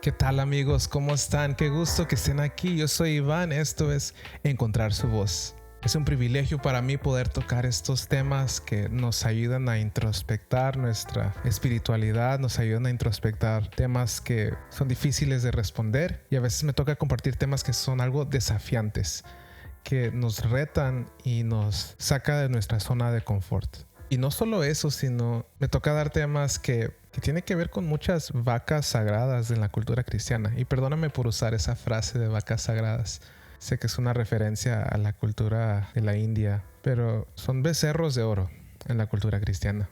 ¿Qué tal amigos? ¿Cómo están? Qué gusto que estén aquí. Yo soy Iván, esto es Encontrar su voz. Es un privilegio para mí poder tocar estos temas que nos ayudan a introspectar nuestra espiritualidad, nos ayudan a introspectar temas que son difíciles de responder y a veces me toca compartir temas que son algo desafiantes, que nos retan y nos saca de nuestra zona de confort. Y no solo eso, sino me toca dar temas que tienen que ver con muchas vacas sagradas en la cultura cristiana. Y perdóname por usar esa frase de vacas sagradas. Sé que es una referencia a la cultura de la India, pero son becerros de oro en la cultura cristiana.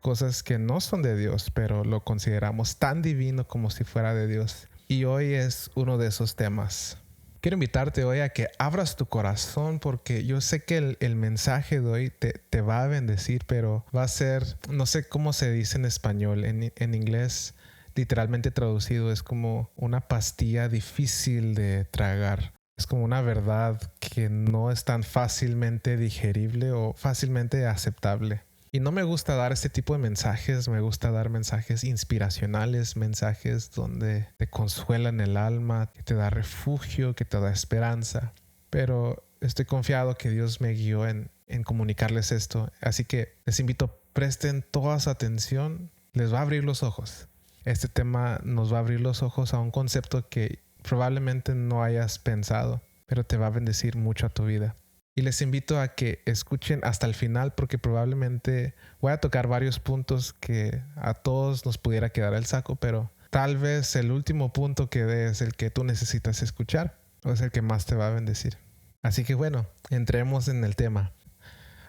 Cosas que no son de Dios, pero lo consideramos tan divino como si fuera de Dios. Y hoy es uno de esos temas. Quiero invitarte hoy a que abras tu corazón porque yo sé que el mensaje de hoy te va a bendecir, pero va a ser, no sé cómo se dice en español, en inglés literalmente traducido es como una pastilla difícil de tragar. Es como una verdad que no es tan fácilmente digerible o fácilmente aceptable. Y no me gusta dar este tipo de mensajes, me gusta dar mensajes inspiracionales, mensajes donde te consuelan el alma, que te da refugio, que te da esperanza. Pero estoy confiado que Dios me guió en comunicarles esto. Así que les invito, presten toda su atención, les va a abrir los ojos. Este tema nos va a abrir los ojos a un concepto que probablemente no hayas pensado, pero te va a bendecir mucho a tu vida. Y les invito a que escuchen hasta el final porque probablemente voy a tocar varios puntos que a todos nos pudiera quedar el saco, pero tal vez el último punto que dé es el que tú necesitas escuchar o es el que más te va a bendecir. Así que bueno, entremos en el tema.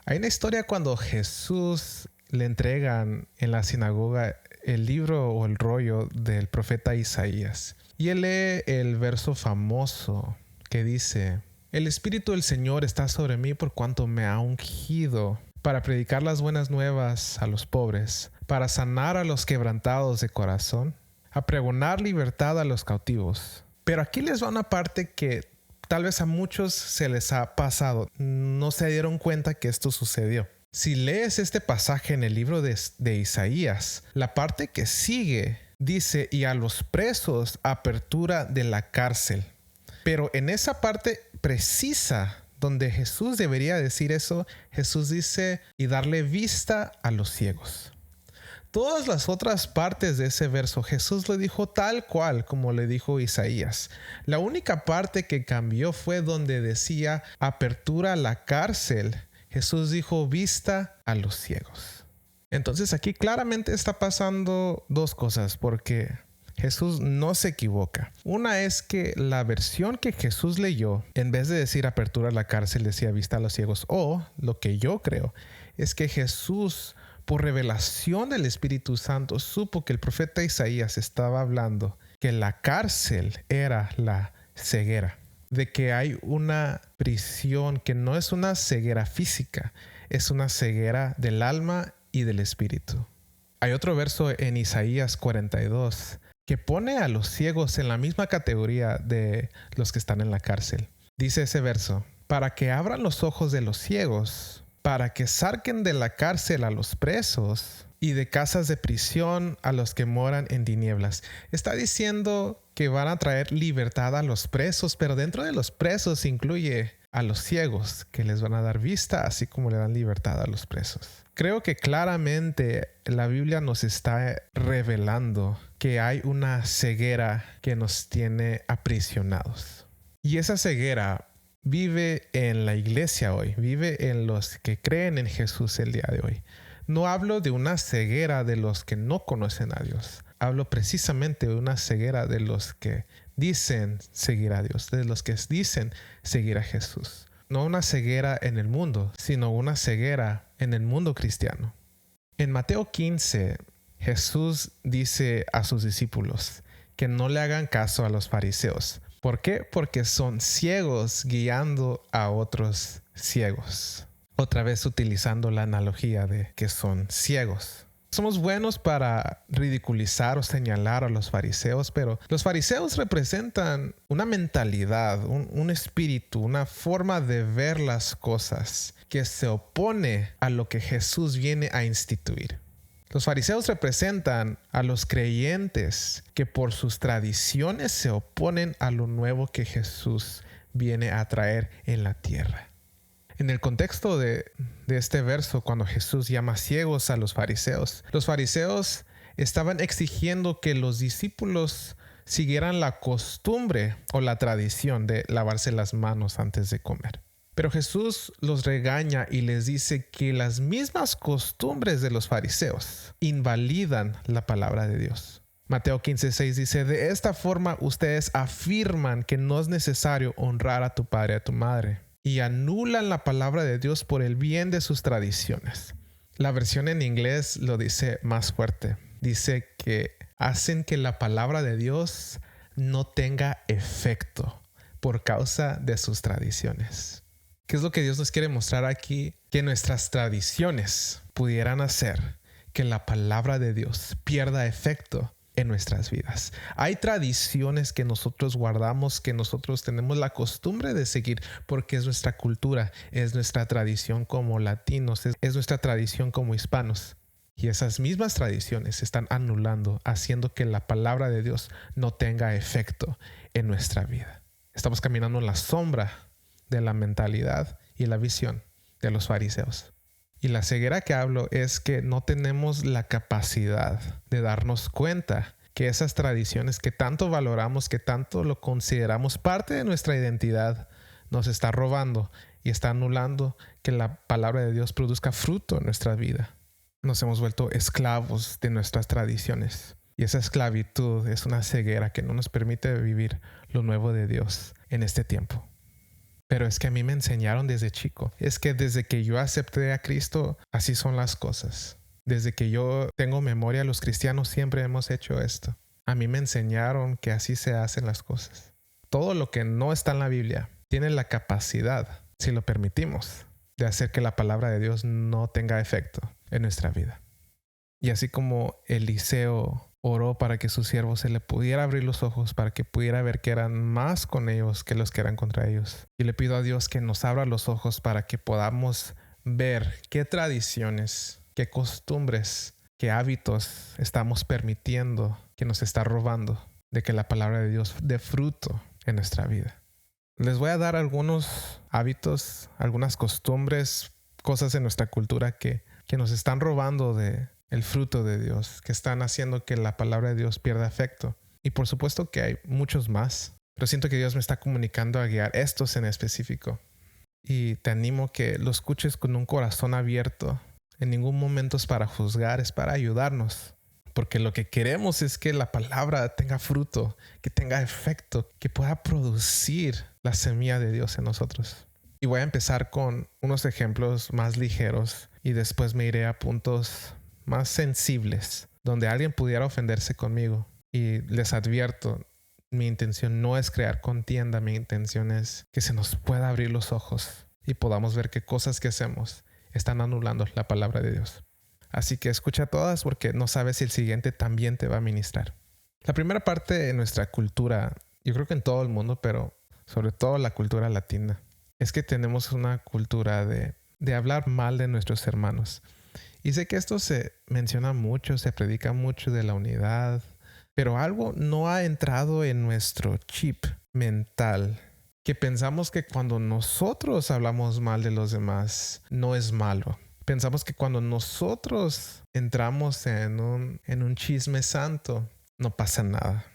Hay una historia cuando Jesús le entregan en la sinagoga el libro o el rollo del profeta Isaías. Y él lee el verso famoso que dice: el Espíritu del Señor está sobre mí por cuanto me ha ungido para predicar las buenas nuevas a los pobres, para sanar a los quebrantados de corazón, a pregonar libertad a los cautivos. Pero aquí les va una parte que tal vez a muchos se les ha pasado. No se dieron cuenta que esto sucedió. Si lees este pasaje en el libro de Isaías, la parte que sigue dice: y a los presos apertura de la cárcel. Pero en esa parte precisa donde Jesús debería decir eso, Jesús dice: y darle vista a los ciegos. Todas las otras partes de ese verso Jesús le dijo tal cual como le dijo Isaías. La única parte que cambió fue donde decía apertura a la cárcel. Jesús dijo vista a los ciegos. Entonces aquí claramente está pasando dos cosas porque Jesús no se equivoca. Una es que la versión que Jesús leyó, en vez de decir apertura a la cárcel, decía vista a los ciegos. O lo que yo creo es que Jesús, por revelación del Espíritu Santo, supo que el profeta Isaías estaba hablando que la cárcel era la ceguera. De que hay una prisión que no es una ceguera física, es una ceguera del alma y del espíritu. Hay otro verso en Isaías 42 que pone a los ciegos en la misma categoría de los que están en la cárcel. Dice ese verso: para que abran los ojos de los ciegos, para que saquen de la cárcel a los presos y de casas de prisión a los que moran en tinieblas. Está diciendo que van a traer libertad a los presos, pero dentro de los presos incluye a los ciegos, que les van a dar vista, así como le dan libertad a los presos. Creo que claramente la Biblia nos está revelando que hay una ceguera que nos tiene aprisionados. Y esa ceguera vive en la iglesia hoy, vive en los que creen en Jesús el día de hoy. No hablo de una ceguera de los que no conocen a Dios. Hablo precisamente de una ceguera de los que dicen seguir a Dios, de los que dicen seguir a Jesús. No una ceguera en el mundo, sino una ceguera en el mundo cristiano. En Mateo 15, Jesús dice a sus discípulos que no le hagan caso a los fariseos. ¿Por qué? Porque son ciegos guiando a otros ciegos. Otra vez utilizando la analogía de que son ciegos. Somos buenos para ridiculizar o señalar a los fariseos, pero los fariseos representan una mentalidad, un espíritu, una forma de ver las cosas que se opone a lo que Jesús viene a instituir. Los fariseos representan a los creyentes que por sus tradiciones se oponen a lo nuevo que Jesús viene a traer en la tierra. En el contexto de este verso, cuando Jesús llama ciegos a los fariseos estaban exigiendo que los discípulos siguieran la costumbre o la tradición de lavarse las manos antes de comer. Pero Jesús los regaña y les dice que las mismas costumbres de los fariseos invalidan la palabra de Dios. Mateo 15:6 dice: de esta forma ustedes afirman que no es necesario honrar a tu padre y a tu madre, y anulan la palabra de Dios por el bien de sus tradiciones. La versión en inglés lo dice más fuerte. Dice que hacen que la palabra de Dios no tenga efecto por causa de sus tradiciones. ¿Qué es lo que Dios nos quiere mostrar aquí? Que nuestras tradiciones pudieran hacer que la palabra de Dios pierda efecto en nuestras vidas. Hay tradiciones que nosotros guardamos, que nosotros tenemos la costumbre de seguir porque es nuestra cultura, es nuestra tradición como latinos, es nuestra tradición como hispanos. Y esas mismas tradiciones se están anulando, haciendo que la palabra de Dios no tenga efecto en nuestra vida. Estamos caminando en la sombra de la mentalidad y la visión de los fariseos. Y la ceguera que hablo es que no tenemos la capacidad de darnos cuenta que esas tradiciones que tanto valoramos, que tanto lo consideramos parte de nuestra identidad, nos está robando y está anulando que la palabra de Dios produzca fruto en nuestra vida. Nos hemos vuelto esclavos de nuestras tradiciones. Y esa esclavitud es una ceguera que no nos permite vivir lo nuevo de Dios en este tiempo. Pero es que a mí me enseñaron desde chico. Es que desde que yo acepté a Cristo, así son las cosas. Desde que yo tengo memoria, los cristianos siempre hemos hecho esto. A mí me enseñaron que así se hacen las cosas. Todo lo que no está en la Biblia tiene la capacidad, si lo permitimos, de hacer que la palabra de Dios no tenga efecto en nuestra vida. Y así como Eliseo oró para que su siervo se le pudiera abrir los ojos, para que pudiera ver que eran más con ellos que los que eran contra ellos. Y le pido a Dios que nos abra los ojos para que podamos ver qué tradiciones, qué costumbres, qué hábitos estamos permitiendo que nos está robando de que la palabra de Dios dé fruto en nuestra vida. Les voy a dar algunos hábitos, algunas costumbres, cosas en nuestra cultura que nos están robando de el fruto de Dios, que están haciendo que la palabra de Dios pierda efecto. Y por supuesto que hay muchos más, pero siento que Dios me está comunicando a guiar estos en específico. Y te animo que lo escuches con un corazón abierto. En ningún momento es para juzgar, es para ayudarnos. Porque lo que queremos es que la palabra tenga fruto, que tenga efecto, que pueda producir la semilla de Dios en nosotros. Y voy a empezar con unos ejemplos más ligeros y después me iré a puntos más sensibles, donde alguien pudiera ofenderse conmigo. Y les advierto, mi intención no es crear contienda, mi intención es que se nos pueda abrir los ojos y podamos ver qué cosas que hacemos están anulando la palabra de Dios. Así que escucha todas porque no sabes si el siguiente también te va a ministrar. La primera parte de nuestra cultura, yo creo que en todo el mundo, pero sobre todo la cultura latina, es que tenemos una cultura de hablar mal de nuestros hermanos. Y sé que esto se menciona mucho, se predica mucho de la unidad, pero algo no ha entrado en nuestro chip mental, que pensamos que cuando nosotros hablamos mal de los demás, no es malo. Pensamos que cuando nosotros entramos en un chisme santo, no pasa nada.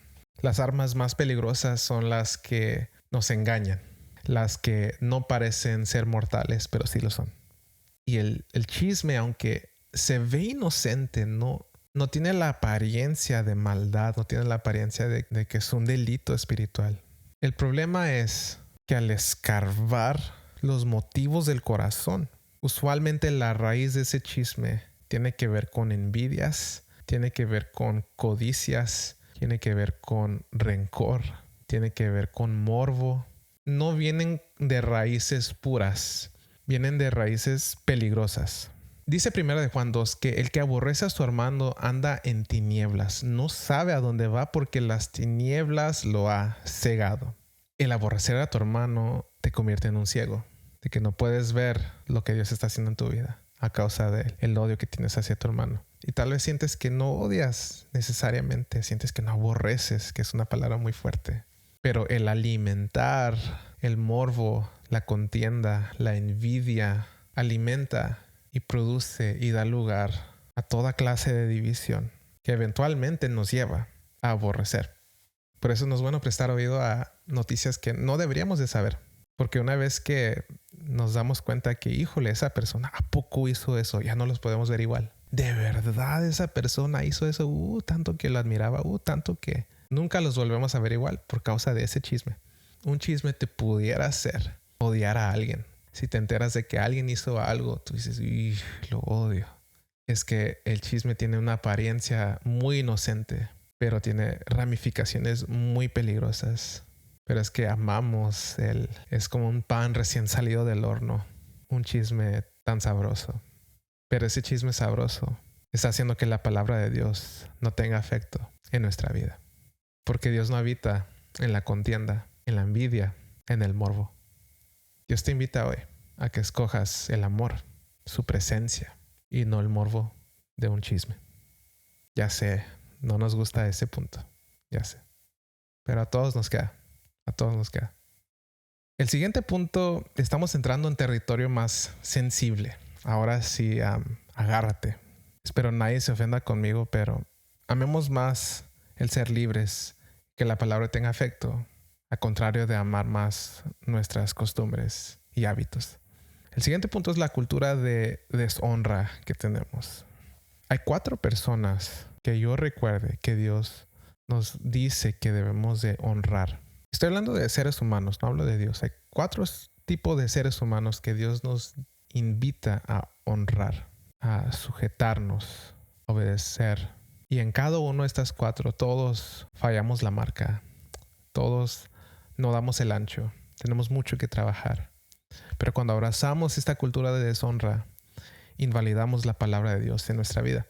Las armas más peligrosas son las que nos engañan, las que no parecen ser mortales, pero sí lo son. Y el chisme, aunque se ve inocente, no tiene la apariencia de maldad, no tiene la apariencia de que es un delito espiritual. El problema es que al escarbar los motivos del corazón, usualmente la raíz de ese chisme tiene que ver con envidias, tiene que ver con codicias, tiene que ver con rencor, tiene que ver con morbo. No vienen de raíces puras, vienen de raíces peligrosas. Dice 1 Juan 2 que el que aborrece a su hermano anda en tinieblas, no sabe a dónde va porque las tinieblas lo ha cegado. El aborrecer a tu hermano te convierte en un ciego, de que no puedes ver lo que Dios está haciendo en tu vida. a causa del odio que tienes hacia tu hermano. Y tal vez sientes que no odias necesariamente, sientes que no aborreces, que es una palabra muy fuerte. Pero el alimentar el morbo, la contienda, la envidia, alimenta y produce y da lugar a toda clase de división que eventualmente nos lleva a aborrecer. Por eso no es bueno prestar oído a noticias que no deberíamos de saber. Porque una vez que nos damos cuenta que, híjole, esa persona, ¿a poco hizo eso? Ya no los podemos ver igual. De verdad esa persona hizo eso, tanto que lo admiraba, tanto que nunca los volvemos a ver igual por causa de ese chisme. Un chisme te pudiera hacer odiar a alguien. Si te enteras de que alguien hizo algo, tú dices, lo odio. Es que el chisme tiene una apariencia muy inocente, pero tiene ramificaciones muy peligrosas. Pero es que amamos es como un pan recién salido del horno, un chisme tan sabroso. Pero ese chisme sabroso está haciendo que la palabra de Dios no tenga efecto en nuestra vida. Porque Dios no habita en la contienda, en la envidia, en el morbo. Dios te invita hoy a que escojas el amor, su presencia y no el morbo de un chisme. Ya sé, no nos gusta ese punto, ya sé. Pero a todos nos queda. A todos nos queda. El siguiente punto, estamos entrando en territorio más sensible. Ahora sí, agárrate. Espero nadie se ofenda conmigo, pero amemos más el ser libres, que la palabra tenga efecto, a contrario de amar más nuestras costumbres y hábitos. El siguiente punto es la cultura de deshonra que tenemos. Hay 4 personas que yo recuerde que Dios nos dice que debemos de honrar. Estoy hablando de seres humanos, no hablo de Dios. Hay 4 tipos de seres humanos que Dios nos invita a honrar, a sujetarnos, obedecer. Y en cada uno de estas 4, todos fallamos la marca. Todos no damos el ancho. Tenemos mucho que trabajar. Pero cuando abrazamos esta cultura de deshonra, invalidamos la palabra de Dios en nuestra vida.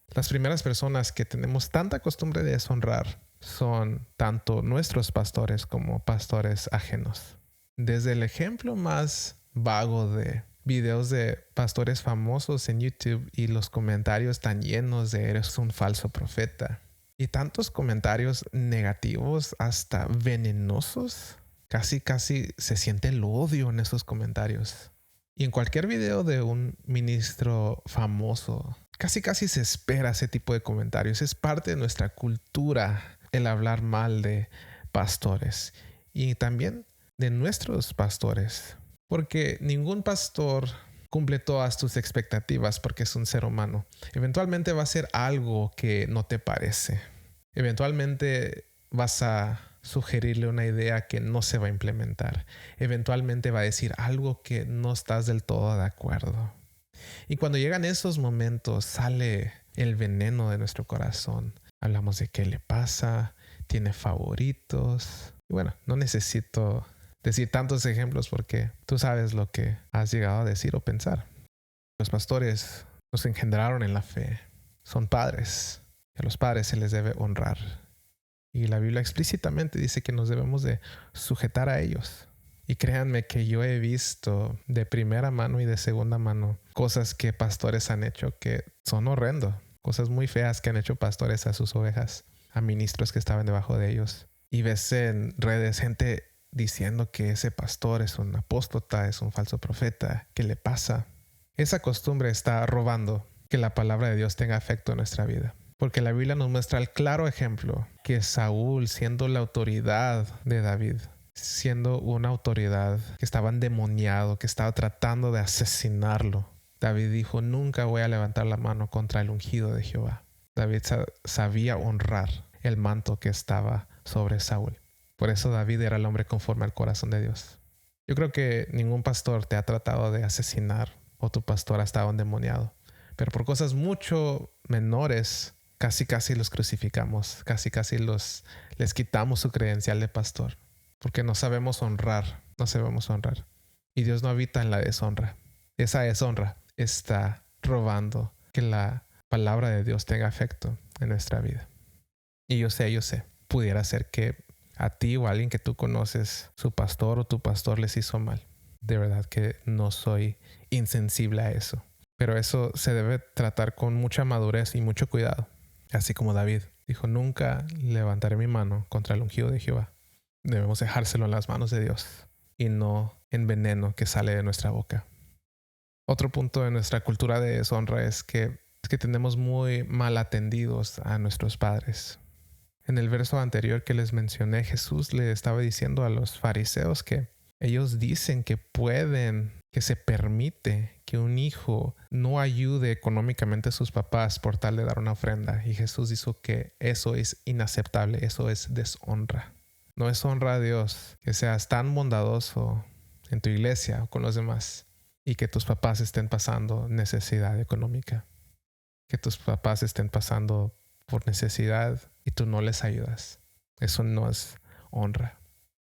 Las primeras personas que tenemos tanta costumbre de deshonrar son tanto nuestros pastores como pastores ajenos. Desde el ejemplo más vago de videos de pastores famosos en YouTube y los comentarios tan llenos de eres un falso profeta y tantos comentarios negativos hasta venenosos, casi se siente el odio en esos comentarios. Y en cualquier video de un ministro famoso, casi se espera ese tipo de comentarios. Es parte de nuestra cultura el hablar mal de pastores y también de nuestros pastores, porque ningún pastor cumple todas tus expectativas porque es un ser humano. Eventualmente va a ser algo que no te parece. Eventualmente vas a sugerirle una idea que no se va a implementar. Eventualmente va a decir algo que no estás del todo de acuerdo. Y cuando llegan esos momentos sale el veneno de nuestro corazón. Hablamos de qué le pasa, tiene favoritos. Y bueno, no necesito decir tantos ejemplos porque tú sabes lo que has llegado a decir o pensar. Los pastores nos engendraron en la fe. Son padres. A los padres se les debe honrar. Y la Biblia explícitamente dice que nos debemos de sujetar a ellos. Y créanme que yo he visto de primera mano y de segunda mano cosas que pastores han hecho que son horrendos. Cosas muy feas que han hecho pastores a sus ovejas, a ministros que estaban debajo de ellos. Y ves en redes gente diciendo que ese pastor es un apóstata, es un falso profeta. ¿Qué le pasa? Esa costumbre está robando que la palabra de Dios tenga efecto en nuestra vida. Porque la Biblia nos muestra el claro ejemplo que Saúl, siendo la autoridad de David, siendo una autoridad que estaba endemoniado, que estaba tratando de asesinarlo, David dijo, nunca voy a levantar la mano contra el ungido de Jehová. David sabía honrar el manto que estaba sobre Saúl. Por eso David era el hombre conforme al corazón de Dios. Yo creo que ningún pastor te ha tratado de asesinar o tu pastor ha estado endemoniado. Pero por cosas mucho menores, casi los crucificamos, casi les quitamos su credencial de pastor. Porque no sabemos honrar. Y Dios no habita en la deshonra. Esa deshonra está robando que la palabra de Dios tenga efecto en nuestra vida. Y yo sé, pudiera ser que a ti o a alguien que tú conoces, su pastor o tu pastor les hizo mal. De verdad que no soy insensible a eso. Pero eso se debe tratar con mucha madurez y mucho cuidado. Así como David dijo, nunca levantaré mi mano contra el ungido de Jehová. Debemos dejárselo en las manos de Dios y no en veneno que sale de nuestra boca. Otro punto de nuestra cultura de deshonra es que tenemos muy mal atendidos a nuestros padres. En el verso anterior que les mencioné, Jesús le estaba diciendo a los fariseos que ellos dicen que se permite que un hijo no ayude económicamente a sus papás por tal de dar una ofrenda. Y Jesús dijo que eso es inaceptable, eso es deshonra. No es honra a Dios que seas tan bondadoso en tu iglesia o con los demás y que tus papás estén pasando necesidad económica. Que tus papás estén pasando por necesidad y tú no les ayudas. Eso no es honra.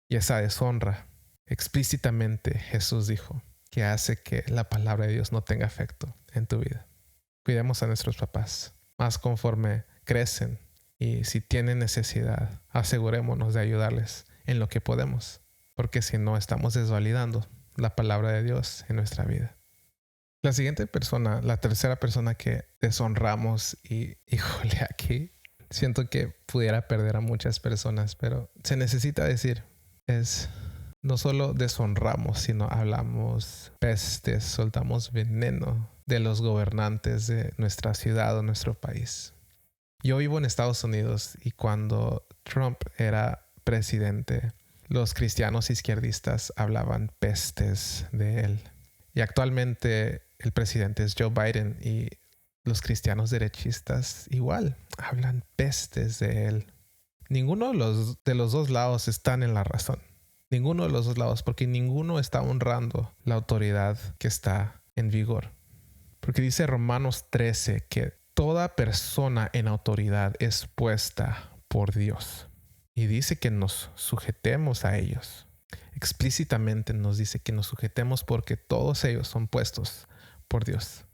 Y esa deshonra, explícitamente Jesús dijo, que hace que la palabra de Dios no tenga efecto en tu vida. Cuidemos a nuestros papás, más conforme crecen y si tienen necesidad, asegurémonos de ayudarles en lo que podemos, porque si no estamos desvalidando la palabra de Dios en nuestra vida. La siguiente persona, la tercera persona que deshonramos y híjole, aquí siento que pudiera perder a muchas personas, pero se necesita decir, es no solo deshonramos, sino hablamos pestes, soltamos veneno de los gobernantes de nuestra ciudad o nuestro país. Yo vivo en Estados Unidos y cuando Trump era presidente, los cristianos izquierdistas hablaban pestes de él. Y actualmente el presidente es Joe Biden y los cristianos derechistas igual hablan pestes de él. Ninguno de los dos lados están en la razón. Ninguno de los dos lados, porque ninguno está honrando la autoridad que está en vigor. Porque dice Romanos 13 que toda persona en autoridad es puesta por Dios. Y dice que nos sujetemos a ellos. Explícitamente nos dice que nos sujetemos porque todos ellos son puestos por Dios.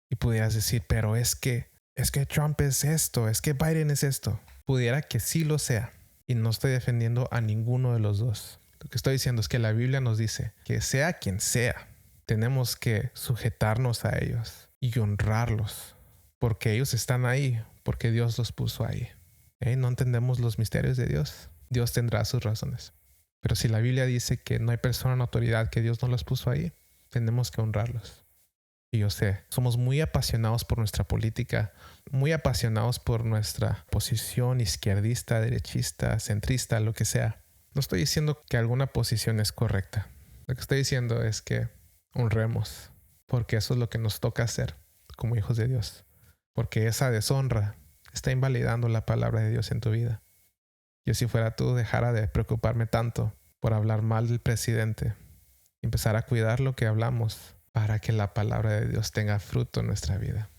Y pudieras decir, pero es que Trump es esto, es que Biden es esto. Pudiera que sí lo sea. Y no estoy defendiendo a ninguno de los dos. Lo que estoy diciendo es que la Biblia nos dice que sea quien sea, tenemos que sujetarnos a ellos y honrarlos. Porque ellos están ahí, porque Dios los puso ahí. No entendemos los misterios de Dios. Dios tendrá sus razones. Pero si la Biblia dice que no hay persona en autoridad que Dios no los puso ahí, tenemos que honrarlos. Y yo sé, somos muy apasionados por nuestra política, muy apasionados por nuestra posición izquierdista, derechista, centrista, lo que sea. No estoy diciendo que alguna posición es correcta. Lo que estoy diciendo es que honremos, porque eso es lo que nos toca hacer como hijos de Dios. Porque esa deshonra está invalidando la palabra de Dios en tu vida. Yo si fuera tú, dejara de preocuparme tanto por hablar mal del presidente. Empezar a cuidar lo que hablamos para que la palabra de Dios tenga fruto en nuestra vida.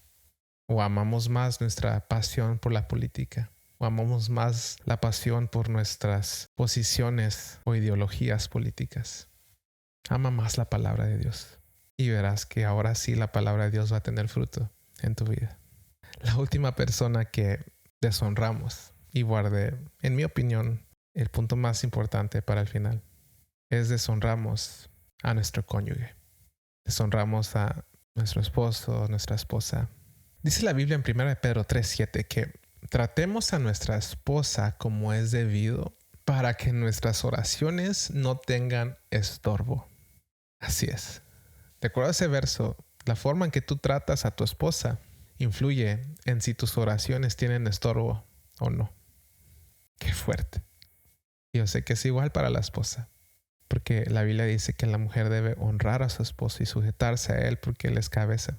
O amamos más nuestra pasión por la política. O amamos más la pasión por nuestras posiciones o ideologías políticas. Ama más la palabra de Dios. Y verás que ahora sí la palabra de Dios va a tener fruto en tu vida. La última persona que deshonramos y guardé, en mi opinión, el punto más importante para el final, es deshonramos a nuestro cónyuge. Deshonramos a nuestro esposo, nuestra esposa. Dice la Biblia en 1 Pedro 3:7 que tratemos a nuestra esposa como es debido para que nuestras oraciones no tengan estorbo. Así es. De acuerdo a ese verso, la forma en que tú tratas a tu esposa influye en si tus oraciones tienen estorbo o no. Qué fuerte. Yo sé que es igual para la esposa, porque la Biblia dice que la mujer debe honrar a su esposo y sujetarse a él porque él es cabeza.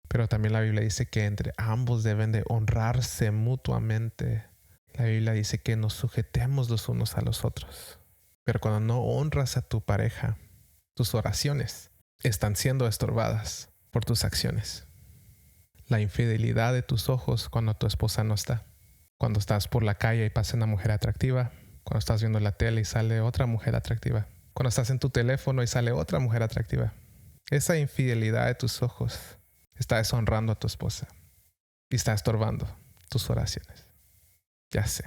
Pero también la Biblia dice que entre ambos deben de honrarse mutuamente. La Biblia dice que nos sujetemos los unos a los otros. Pero cuando no honras a tu pareja, tus oraciones están siendo estorbadas por tus acciones. La infidelidad de tus ojos cuando tu esposa no está. Cuando estás por la calle y pasa una mujer atractiva. Cuando estás viendo la tele y sale otra mujer atractiva. Cuando estás en tu teléfono y sale otra mujer atractiva. Esa infidelidad de tus ojos está deshonrando a tu esposa y está estorbando tus oraciones. Ya sé,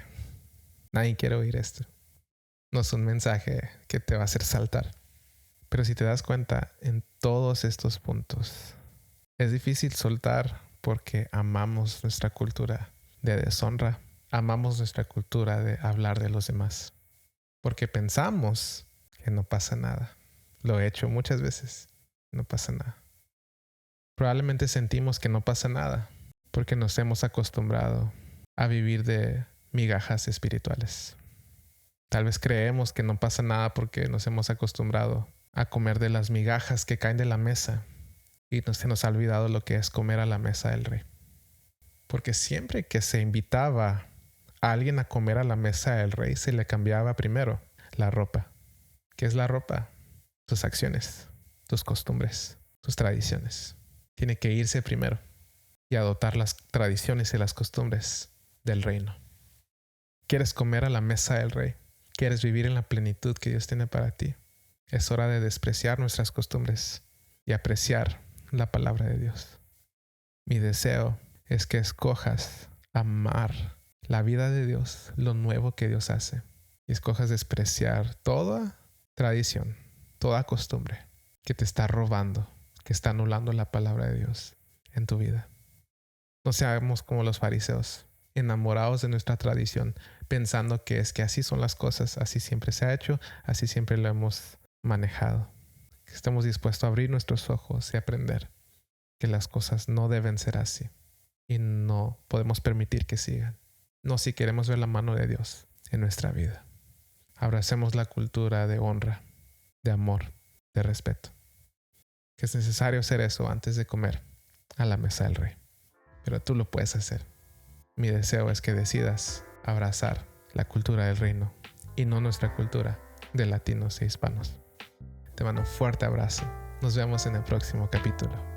nadie quiere oír esto. No es un mensaje que te va a hacer saltar. Pero si te das cuenta, en todos estos puntos Es difícil soltar porque amamos nuestra cultura de deshonra, amamos nuestra cultura de hablar de los demás, porque pensamos que no pasa nada. Lo he hecho muchas veces, no pasa nada. Probablemente sentimos que no pasa nada porque nos hemos acostumbrado a vivir de migajas espirituales. Tal vez creemos que no pasa nada porque nos hemos acostumbrado a comer de las migajas que caen de la mesa y se nos ha olvidado lo que es comer a la mesa del rey. Porque siempre que se invitaba a alguien a comer a la mesa del rey, se le cambiaba primero la ropa. ¿Qué es la ropa? Tus acciones, tus costumbres, tus tradiciones. Tiene que irse primero y adoptar las tradiciones y las costumbres del reino. ¿Quieres comer a la mesa del rey? ¿Quieres vivir en la plenitud que Dios tiene para ti? Es hora de despreciar nuestras costumbres y apreciar la palabra de Dios. Mi deseo es que escojas amar la vida de Dios, lo nuevo que Dios hace, y escojas despreciar toda tradición, toda costumbre que te está robando, que está anulando la palabra de Dios en tu vida. No seamos como los fariseos, enamorados de nuestra tradición, pensando que es que así son las cosas, así siempre se ha hecho, así siempre lo hemos manejado. Que estemos dispuestos a abrir nuestros ojos y aprender que las cosas no deben ser así y no podemos permitir que sigan. No si queremos ver la mano de Dios en nuestra vida. Abracemos la cultura de honra, de amor, de respeto. Que es necesario hacer eso antes de comer a la mesa del rey. Pero tú lo puedes hacer. Mi deseo es que decidas abrazar la cultura del reino y no nuestra cultura de latinos e hispanos. Te mando un fuerte abrazo. Nos vemos en el próximo capítulo.